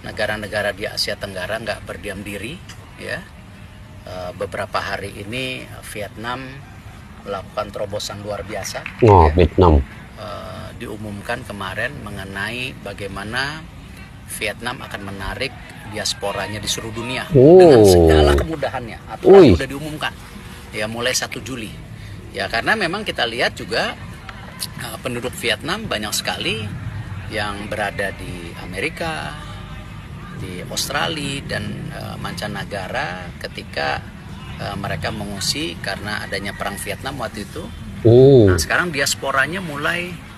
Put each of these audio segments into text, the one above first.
negara-negara di Asia Tenggara nggak berdiam diri, ya. Beberapa hari ini Vietnam melakukan terobosan luar biasa. Oh, ya. Vietnam Diumumkan kemarin mengenai bagaimana Vietnam akan menarik diasporanya di seluruh dunia dengan segala kemudahannya. Aturan sudah diumumkan ya mulai 1 Juli. Ya, karena memang kita lihat juga penduduk Vietnam banyak sekali yang berada di Amerika, di Australia dan mancanegara ketika mereka mengungsi karena adanya perang Vietnam waktu itu. Nah, sekarang diasporanya mulai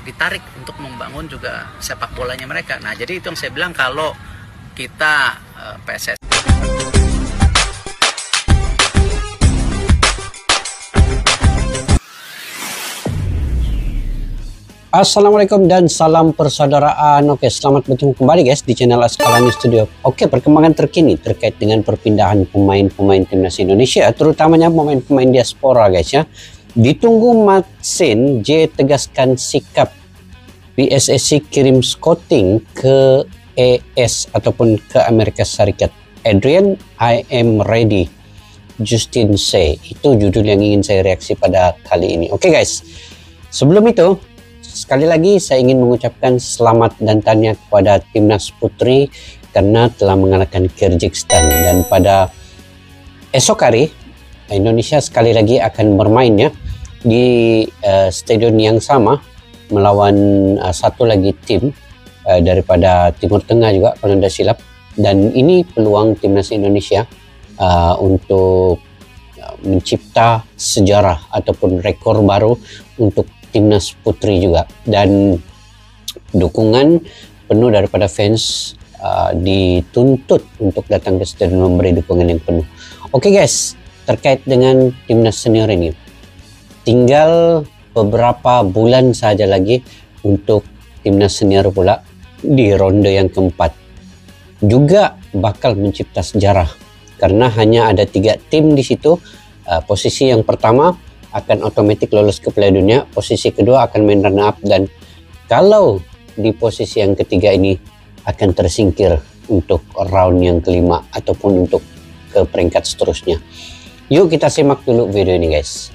ditarik untuk membangun juga sepak bolanya mereka. Nah, jadi itu yang saya bilang, kalau kita PSSI. Assalamualaikum dan salam persaudaraan. Oke, selamat bertemu kembali guys di channel Askalani Studio. Oke, perkembangan terkini terkait dengan perpindahan pemain-pemain timnas Indonesia, terutamanya pemain-pemain diaspora guys ya. Ditunggu Madsen, J tegaskan sikap. PSSI kirim scouting ke ES ataupun ke Amerika Serikat. Adrian, I am ready. Justin say. Itu judul yang ingin saya reaksi pada kali ini. Oke guys, sebelum itu sekali lagi saya ingin mengucapkan selamat dan tahniah kepada timnas putri karena telah mengalahkan Kyrgyzstan, dan pada esok hari Indonesia sekali lagi akan bermain ya di stadion yang sama melawan satu lagi tim daripada Timur Tengah juga kalau tidak silap, dan ini peluang timnas Indonesia untuk mencipta sejarah ataupun rekor baru untuk timnas putri juga, dan dukungan penuh daripada fans dituntut untuk datang ke stadion memberi dukungan yang penuh. Oke guys, terkait dengan timnas senior ini, tinggal beberapa bulan saja lagi untuk timnas senior pula di ronde yang keempat. Juga bakal mencipta sejarah karena hanya ada 3 tim di situ. Posisi yang pertama akan otomatis lolos ke Piala Dunia, posisi kedua akan main runner up, dan kalau di posisi yang ketiga ini akan tersingkir untuk round yang kelima ataupun untuk ke peringkat seterusnya. Yuk kita simak dulu video ini guys.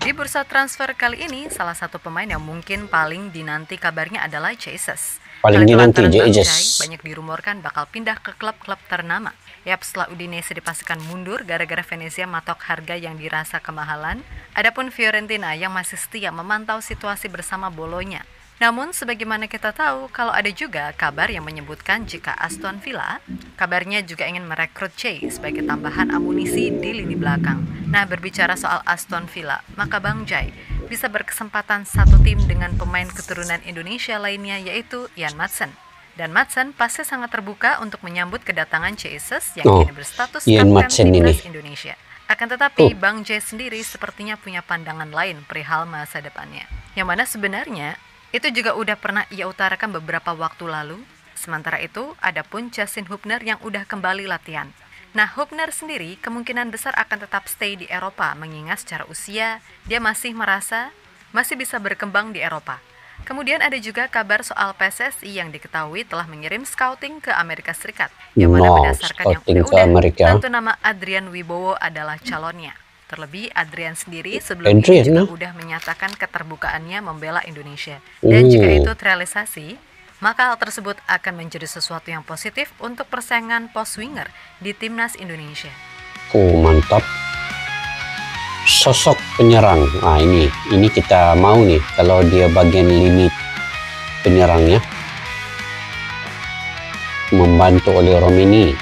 Di bursa transfer kali ini, salah satu pemain yang mungkin paling dinanti kabarnya adalah Jesus. Paling dinanti Jesus. Banyak dirumorkan bakal pindah ke klub-klub ternama. Yap, setelah Udinese dipastikan mundur gara-gara Venezia matok harga yang dirasa kemahalan, adapun Fiorentina yang masih setia memantau situasi bersama Bologna. Namun, sebagaimana kita tahu, kalau ada juga kabar yang menyebutkan jika Aston Villa, kabarnya juga ingin merekrut Che sebagai tambahan amunisi di lini belakang. Nah, berbicara soal Aston Villa, maka Bang Jai bisa berkesempatan satu tim dengan pemain keturunan Indonesia lainnya, yaitu Ian Madsen. Dan Madsen pasti sangat terbuka untuk menyambut kedatangan Jesus yang kini berstatus kapten timnas Indonesia. Akan tetapi, Bang Jai sendiri sepertinya punya pandangan lain perihal masa depannya, yang mana sebenarnya itu juga udah pernah ia utarakan beberapa waktu lalu. Sementara itu, ada pun Justin Hubner yang udah kembali latihan. Nah, Hubner sendiri kemungkinan besar akan tetap stay di Eropa, mengingat secara usia dia masih merasa masih bisa berkembang di Eropa. Kemudian ada juga kabar soal PSSI yang diketahui telah mengirim scouting ke Amerika Serikat, yang mana berdasarkan yang udah, tentu nama Adrian Wibowo adalah calonnya. Terlebih Adrian sendiri sebelumnya juga udah menyatakan keterbukaannya membela Indonesia. Dan jika itu terrealisasi, maka hal tersebut akan menjadi sesuatu yang positif untuk persaingan post winger di timnas Indonesia. Mantap. Sosok penyerang. Nah, ini kita mau nih kalau dia bagian lini penyerangnya membantu oleh Romini.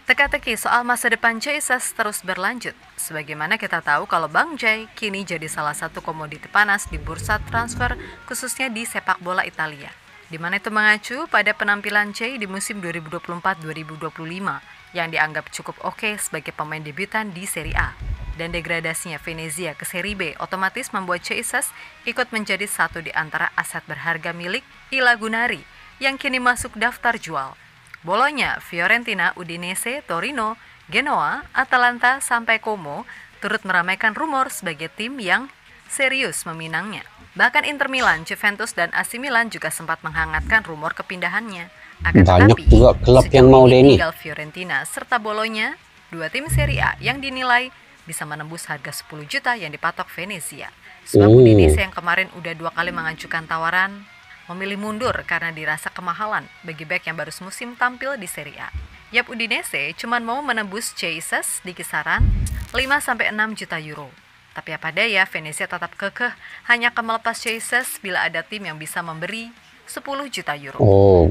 Teka-teki soal masa depan Jesus terus berlanjut. Sebagaimana kita tahu kalau Bang Jai kini jadi salah satu komoditi panas di bursa transfer, khususnya di sepak bola Italia. Di mana itu mengacu pada penampilan Jai di musim 2024-2025 yang dianggap cukup oke sebagai pemain debutan di Serie A. Dan degradasinya Venezia ke Serie B otomatis membuat Jesus ikut menjadi satu di antara aset berharga milik Ila Gunari yang kini masuk daftar jual. Bologna, Fiorentina, Udinese, Torino, Genoa, Atalanta, sampai Como turut meramaikan rumor sebagai tim yang serius meminangnya. Bahkan Inter Milan, Juventus, dan AC Milan juga sempat menghangatkan rumor kepindahannya. Akan Banyak tetapi, juga klub yang sejauh mau ini Denny. tinggal Fiorentina serta Bologna, dua tim Serie A yang dinilai bisa menembus harga 10 juta yang dipatok Venezia. Sebab Udinese yang kemarin udah 2 kali mengajukan tawaran, memilih mundur karena dirasa kemahalan bagi bek yang baru semusim tampil di Serie A. Yap, Udinese cuma mau menembus Jesus di kisaran 5-6 juta euro. Tapi apa daya, Venezia tetap kekeh hanya akan melepas Jesus bila ada tim yang bisa memberi 10 juta euro.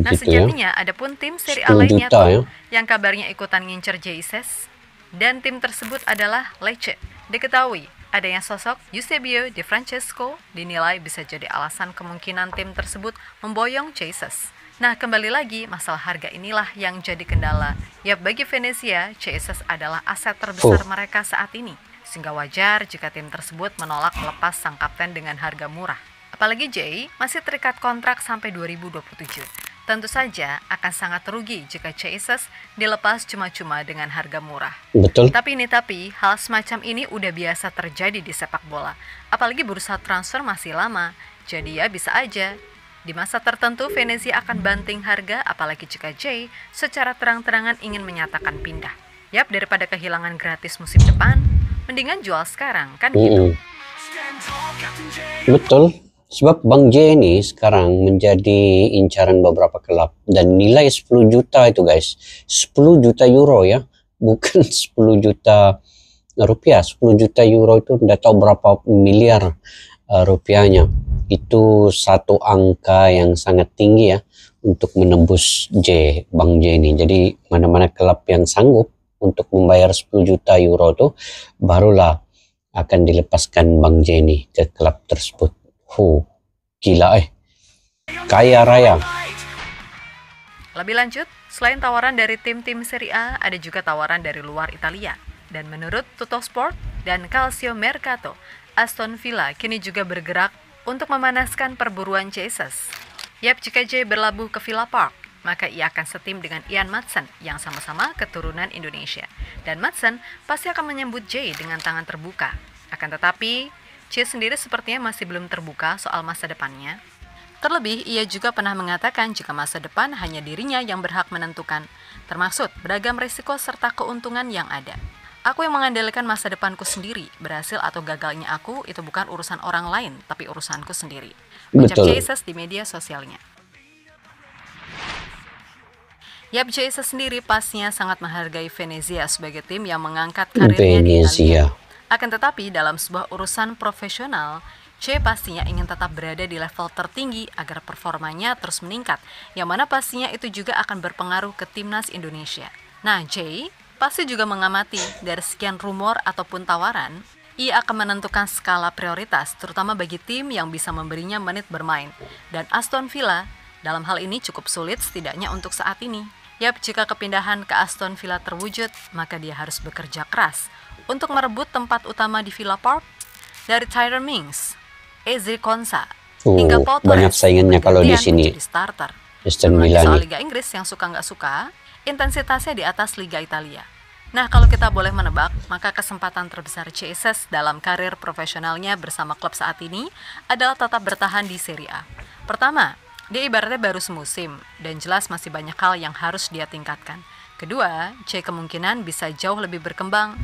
Nah, gitu sejatinya ada pun tim Serie A 10 lainnya juta, tuh yang kabarnya ikutan ngincer Jesus, dan tim tersebut adalah Lecce. Diketahui adanya sosok Eusebio Di Francesco dinilai bisa jadi alasan kemungkinan tim tersebut memboyong Jesus. Nah, kembali lagi, masalah harga inilah yang jadi kendala. Ya, bagi Venezia, Jesus adalah aset terbesar mereka saat ini. Sehingga wajar jika tim tersebut menolak melepas sang kapten dengan harga murah. Apalagi Jay masih terikat kontrak sampai 2027. Tentu saja akan sangat rugi jika Jesus dilepas cuma-cuma dengan harga murah. Betul. Tapi hal semacam ini udah biasa terjadi di sepak bola. Apalagi bursa transfer masih lama. Jadi ya bisa aja di masa tertentu Venezia akan banting harga, apalagi jika Jay secara terang-terangan ingin menyatakan pindah. Yap, daripada kehilangan gratis musim depan, mendingan jual sekarang, kan gitu. Betul, sebab Bang J ini sekarang menjadi incaran beberapa klub dan nilai 10 juta itu guys, 10 juta euro ya, bukan 10 juta rupiah. 10 juta euro itu tidak tahu berapa miliar rupiahnya. Itu satu angka yang sangat tinggi ya untuk menembus Bang J ini. Jadi mana-mana klub yang sanggup untuk membayar 10 juta euro itu barulah akan dilepaskan Bang Jenny ke klub tersebut. Gila kaya raya. Lebih lanjut, selain tawaran dari tim-tim Serie A, ada juga tawaran dari luar Italia. Dan menurut Tuttosport dan Calcio Mercato, Aston Villa kini juga bergerak untuk memanaskan perburuan Jesus. Yap, jika J berlabuh ke Villa Park, maka ia akan setim dengan Ian Maatsen yang sama-sama keturunan Indonesia. Dan Maatsen pasti akan menyambut J dengan tangan terbuka. Akan tetapi, J sendiri sepertinya masih belum terbuka soal masa depannya. Terlebih, ia juga pernah mengatakan jika masa depan hanya dirinya yang berhak menentukan, termasuk beragam risiko serta keuntungan yang ada. Aku yang mengandalkan masa depanku sendiri, berhasil atau gagalnya aku itu bukan urusan orang lain, tapi urusanku sendiri. Ucap Jesus di media sosialnya. Yap, Jesus sendiri pastinya sangat menghargai Venezia sebagai tim yang mengangkat karirnya di Italia. Akan tetapi dalam sebuah urusan profesional, J pastinya ingin tetap berada di level tertinggi agar performanya terus meningkat, yang mana pastinya itu juga akan berpengaruh ke timnas Indonesia. Nah, J pasti juga mengamati dari sekian rumor ataupun tawaran, ia akan menentukan skala prioritas, terutama bagi tim yang bisa memberinya menit bermain. Dan Aston Villa dalam hal ini cukup sulit setidaknya untuk saat ini. Yap, jika kepindahan ke Aston Villa terwujud, maka dia harus bekerja keras untuk merebut tempat utama di Villa Park dari Tyrone Mings, Ezri Konsa, hingga Paul banyak saingannya kalau di sini. Starter. Aston Villa soal Liga Inggris yang suka nggak suka, intensitasnya di atas Liga Italia. Nah, kalau kita boleh menebak, maka kesempatan terbesar Jesus dalam karir profesionalnya bersama klub saat ini adalah tetap bertahan di Serie A. Pertama, dia ibaratnya baru semusim, dan jelas masih banyak hal yang harus dia tingkatkan. Kedua, C kemungkinan bisa jauh lebih berkembang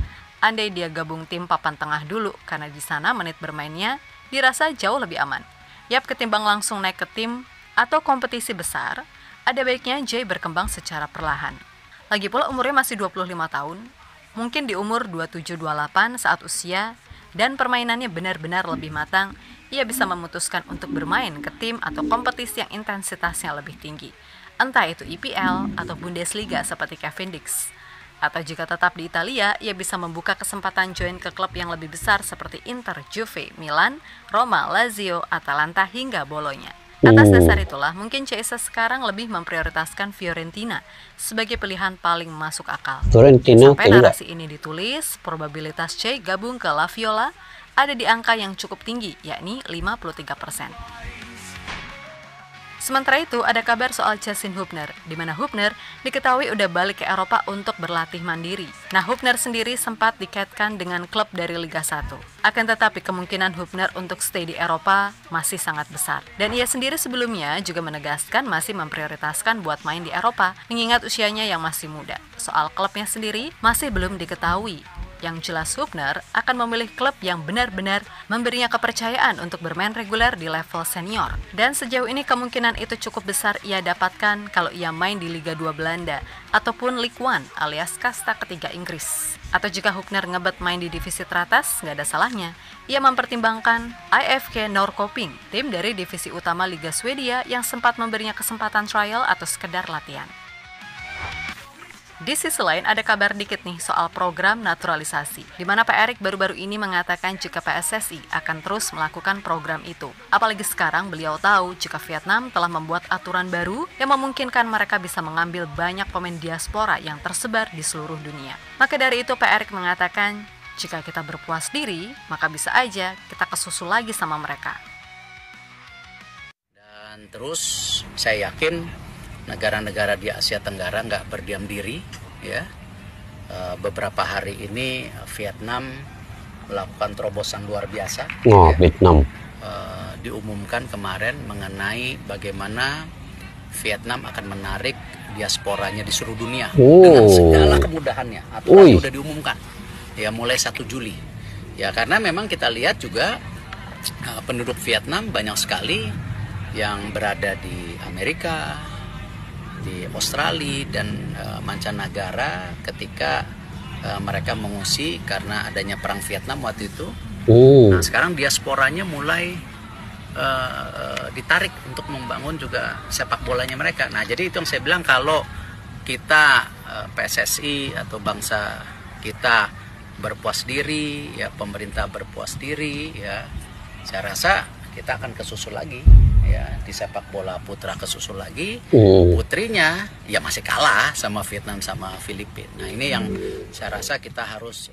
andai dia gabung tim papan tengah dulu, karena di sana menit bermainnya dirasa jauh lebih aman. Yap, ketimbang langsung naik ke tim atau kompetisi besar, ada baiknya J berkembang secara perlahan. Lagi pula umurnya masih 25 tahun, mungkin di umur 27-28 saat usia dan permainannya benar-benar lebih matang, ia bisa memutuskan untuk bermain ke tim atau kompetisi yang intensitasnya lebih tinggi. Entah itu IPL atau Bundesliga seperti Kevin Dix. Atau jika tetap di Italia, ia bisa membuka kesempatan join ke klub yang lebih besar seperti Inter, Juve, Milan, Roma, Lazio, Atalanta hingga Bologna. Atas dasar itulah, mungkin Jesus sekarang lebih memprioritaskan Fiorentina sebagai pilihan paling masuk akal. Sampai narasi ini ditulis, probabilitas C gabung ke La Viola ada di angka yang cukup tinggi, yakni 53%. Sementara itu, ada kabar soal Justin Hubner, di mana Hubner diketahui udah balik ke Eropa untuk berlatih mandiri. Nah, Hubner sendiri sempat dikaitkan dengan klub dari Liga 1. Akan tetapi kemungkinan Hubner untuk stay di Eropa masih sangat besar. Dan ia sendiri sebelumnya juga menegaskan masih memprioritaskan buat main di Eropa, mengingat usianya yang masih muda. Soal klubnya sendiri masih belum diketahui. Yang jelas Hubner akan memilih klub yang benar-benar memberinya kepercayaan untuk bermain reguler di level senior. Dan sejauh ini kemungkinan itu cukup besar ia dapatkan kalau ia main di Liga 2 Belanda ataupun League One alias kasta ketiga Inggris. Atau jika Hubner ngebet main di divisi teratas, nggak ada salahnya. Ia mempertimbangkan IFK Norrköping, tim dari divisi utama Liga Swedia yang sempat memberinya kesempatan trial atau sekedar latihan. Di sisi lain ada kabar dikit nih soal program naturalisasi, di mana Pak Erik baru-baru ini mengatakan jika PSSI akan terus melakukan program itu. Apalagi sekarang beliau tahu jika Vietnam telah membuat aturan baru yang memungkinkan mereka bisa mengambil banyak pemain diaspora yang tersebar di seluruh dunia. Maka dari itu Pak Erik mengatakan, jika kita berpuas diri, maka bisa aja kita kesusul lagi sama mereka. Dan terus saya yakin negara-negara di Asia Tenggara nggak berdiam diri, ya. Beberapa hari ini Vietnam melakukan terobosan luar biasa. Oh, ya. Vietnam. Diumumkan kemarin mengenai bagaimana Vietnam akan menarik diasporanya di seluruh dunia dengan segala kemudahannya. Aturan sudah diumumkan, ya mulai 1 Juli. Ya karena memang kita lihat juga penduduk Vietnam banyak sekali yang berada di Amerika, di Australia dan mancanegara ketika mereka mengungsi karena adanya perang Vietnam waktu itu. Nah, sekarang diasporanya mulai ditarik untuk membangun juga sepak bolanya mereka. Nah, jadi itu yang saya bilang, kalau kita PSSI atau bangsa kita berpuas diri, ya pemerintah berpuas diri, ya saya rasa kita akan kesusul lagi. Ya, di sepak bola putra kesusul lagi, putrinya ya masih kalah sama Vietnam sama Filipina. Nah ini yang saya rasa kita harus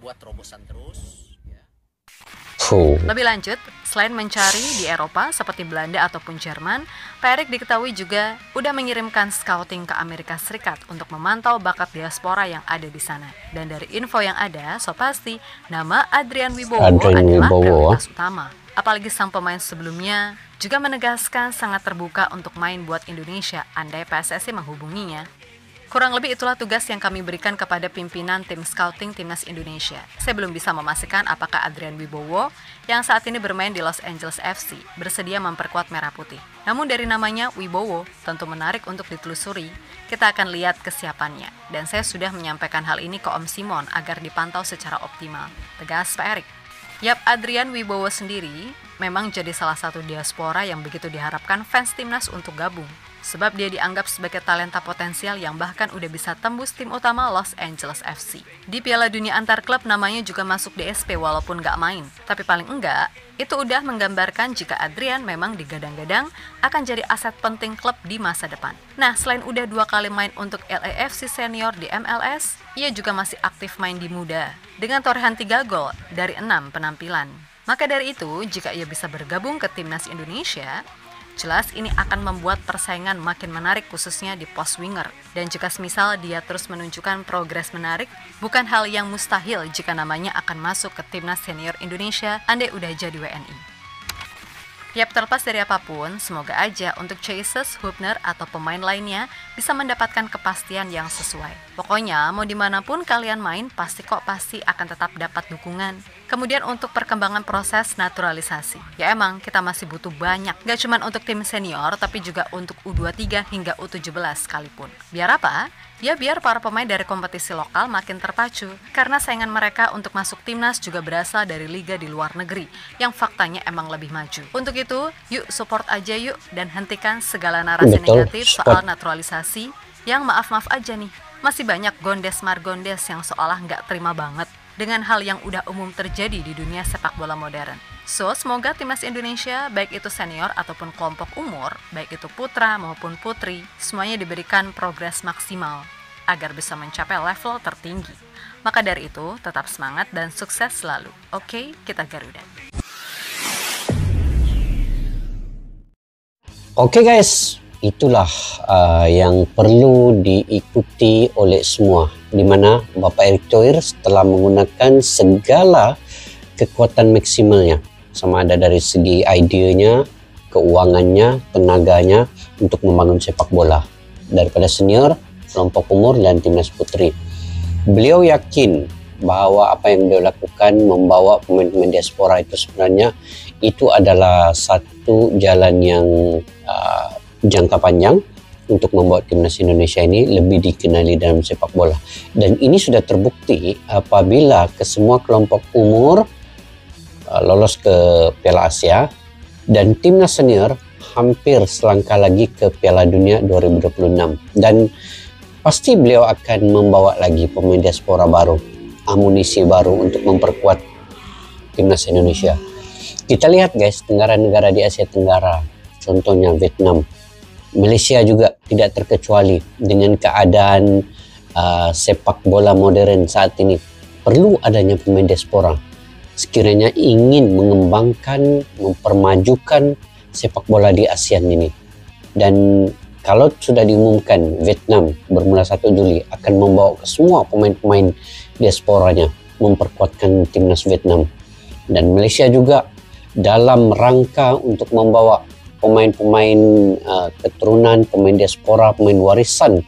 buat terobosan terus. Ya. Lebih lanjut, selain mencari di Eropa seperti Belanda ataupun Jerman, Pak Erik diketahui juga udah mengirimkan scouting ke Amerika Serikat untuk memantau bakat diaspora yang ada di sana. Dan dari info yang ada, so pasti nama Adrian Wibowo adalah prioritas utama. Apalagi sang pemain sebelumnya juga menegaskan sangat terbuka untuk main buat Indonesia andai PSSI menghubunginya. Kurang lebih itulah tugas yang kami berikan kepada pimpinan tim scouting Timnas Indonesia. Saya belum bisa memastikan apakah Adrian Wibowo yang saat ini bermain di Los Angeles FC bersedia memperkuat Merah Putih. Namun dari namanya Wibowo tentu menarik untuk ditelusuri. Kita akan lihat kesiapannya. Dan saya sudah menyampaikan hal ini ke Om Simon agar dipantau secara optimal. Tegas Pak Erik. Yap, Adrian Wibowo sendiri memang jadi salah satu diaspora yang begitu diharapkan fans Timnas untuk gabung. Sebab dia dianggap sebagai talenta potensial yang bahkan udah bisa tembus tim utama Los Angeles FC. Di Piala Dunia antar klub namanya juga masuk DSP walaupun nggak main. Tapi paling enggak, itu udah menggambarkan jika Adrian memang digadang-gadang akan jadi aset penting klub di masa depan. Nah, selain udah 2 kali main untuk LAFC senior di MLS, ia juga masih aktif main di muda dengan torehan 3 gol dari 6 penampilan. Maka dari itu, jika ia bisa bergabung ke Timnas Indonesia, jelas ini akan membuat persaingan makin menarik khususnya di pos winger. Dan jika semisal dia terus menunjukkan progres menarik, bukan hal yang mustahil jika namanya akan masuk ke Timnas Senior Indonesia andai udah jadi WNI. Yap, terlepas dari apapun, semoga aja untuk Chasers, Hubner, atau pemain lainnya bisa mendapatkan kepastian yang sesuai. Pokoknya, mau dimanapun kalian main, pasti akan tetap dapat dukungan. Kemudian untuk perkembangan proses naturalisasi. Ya emang, kita masih butuh banyak. Gak cuma untuk tim senior, tapi juga untuk U23 hingga U17 sekalipun. Biar apa? Ya biar para pemain dari kompetisi lokal makin terpacu, karena saingan mereka untuk masuk timnas juga berasal dari liga di luar negeri, yang faktanya emang lebih maju. Untuk itu, yuk support aja yuk, dan hentikan segala narasi negatif soal naturalisasi, yang maaf-maaf aja nih, masih banyak gondes-margondes yang seolah nggak terima banget dengan hal yang udah umum terjadi di dunia sepak bola modern. So, semoga Timnas Indonesia, baik itu senior ataupun kelompok umur, baik itu putra maupun putri, semuanya diberikan progres maksimal agar bisa mencapai level tertinggi. Maka dari itu, tetap semangat dan sukses selalu. Oke, kita Garuda. Oke guys, itulah yang perlu diikuti oleh semua, di mana Bapak Erick Thohir setelah menggunakan segala kekuatan maksimalnya, sama ada dari segi idenya, keuangannya, tenaganya untuk membangun sepak bola daripada senior, kelompok umur dan timnas putri. Beliau yakin bahwa apa yang beliau lakukan membawa pemain-pemain diaspora itu sebenarnya itu adalah satu jalan yang jangka panjang untuk membawa timnas Indonesia ini lebih dikenali dalam sepak bola. Dan ini sudah terbukti apabila kesemua kelompok umur lolos ke Piala Asia dan timnas senior hampir selangkah lagi ke Piala Dunia 2026. Dan pasti beliau akan membawa lagi pemain diaspora baru, amunisi baru untuk memperkuat timnas Indonesia. Kita lihat guys, negara-negara di Asia Tenggara, contohnya Vietnam, Malaysia juga tidak terkecuali dengan keadaan sepak bola modern saat ini. Perlu adanya pemain diaspora sekiranya ingin mengembangkan, mempermajukan sepak bola di ASEAN ini. Dan kalau sudah diumumkan Vietnam bermula 1 Juli akan membawa ke semua pemain-pemain diasporanya memperkuatkan timnas Vietnam, dan Malaysia juga dalam rangka untuk membawa pemain-pemain keturunan, pemain diaspora, pemain warisan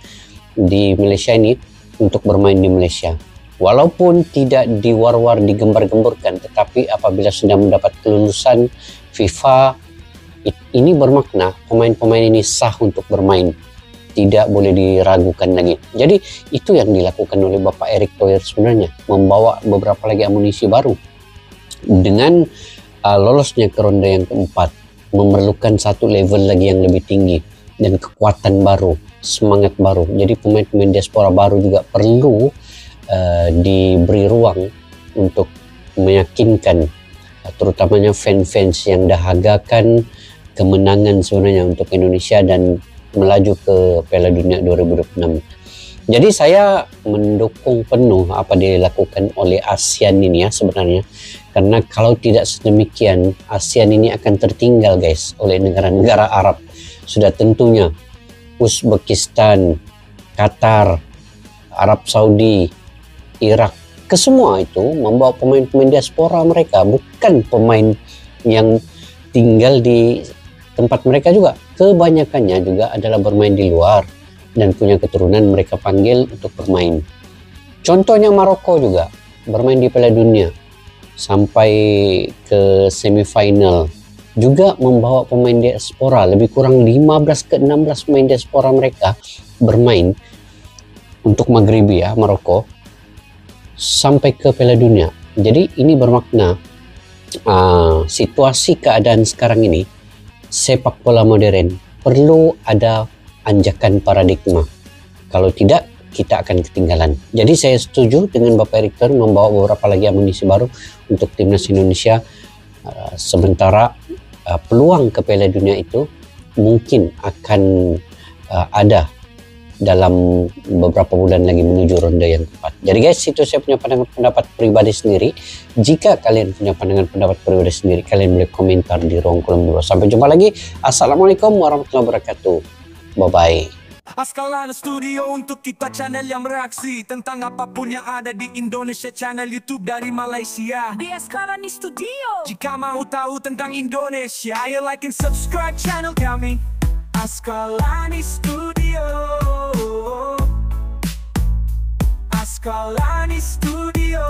di Malaysia ini untuk bermain di Malaysia. Walaupun tidak diwar-war, digembar-gemburkan, tetapi apabila sudah mendapat kelulusan FIFA, ini bermakna pemain-pemain ini sah untuk bermain, tidak boleh diragukan lagi. Jadi itu yang dilakukan oleh Bapak Erick Thohir sebenarnya, membawa beberapa lagi amunisi baru. Dengan lolosnya ke ronde yang keempat, memerlukan satu level lagi yang lebih tinggi dan kekuatan baru, semangat baru. Jadi pemain-pemain diaspora baru juga perlu diberi ruang untuk meyakinkan terutamanya fans-fans yang dahagakan kemenangan sebenarnya untuk Indonesia dan melaju ke Piala Dunia 2026. Jadi saya mendukung penuh apa dilakukan oleh ASEAN ini ya sebenarnya. Karena kalau tidak sedemikian, ASEAN ini akan tertinggal guys oleh negara-negara Arab. Sudah tentunya Uzbekistan, Qatar, Arab Saudi, Irak, kesemua itu membawa pemain-pemain diaspora mereka, bukan pemain yang tinggal di tempat mereka juga. Kebanyakannya juga adalah bermain di luar dan punya keturunan mereka panggil untuk bermain. Contohnya Maroko juga bermain di Piala Dunia sampai ke semifinal, juga membawa pemain diaspora lebih kurang 15 ke 16 pemain diaspora mereka bermain untuk Maghribi ya, Maroko, sampai ke Piala Dunia. Jadi ini bermakna situasi keadaan sekarang ini sepak bola modern perlu ada anjakan paradigma. Kalau tidak, kita akan ketinggalan. Jadi saya setuju dengan Bapak Erick Thohir membawa beberapa lagi amunisi baru untuk timnas Indonesia. Sementara peluang ke Piala Dunia itu mungkin akan ada dalam beberapa bulan lagi menuju ronde yang keempat. Jadi guys, itu saya punya pendapat pribadi sendiri. Jika kalian punya pendapat pribadi sendiri, kalian boleh komentar di ruang kolom di bawah. Sampai jumpa lagi. Assalamualaikum warahmatullahi wabarakatuh. Bye-bye. Askalani Studio untuk kita channel yang bereaksi tentang apapun yang ada di Indonesia, channel YouTube dari Malaysia di Askalani Studio. Jika mau tahu tentang Indonesia, ayo like and subscribe channel kami Askalani Studio. Askalani Studio.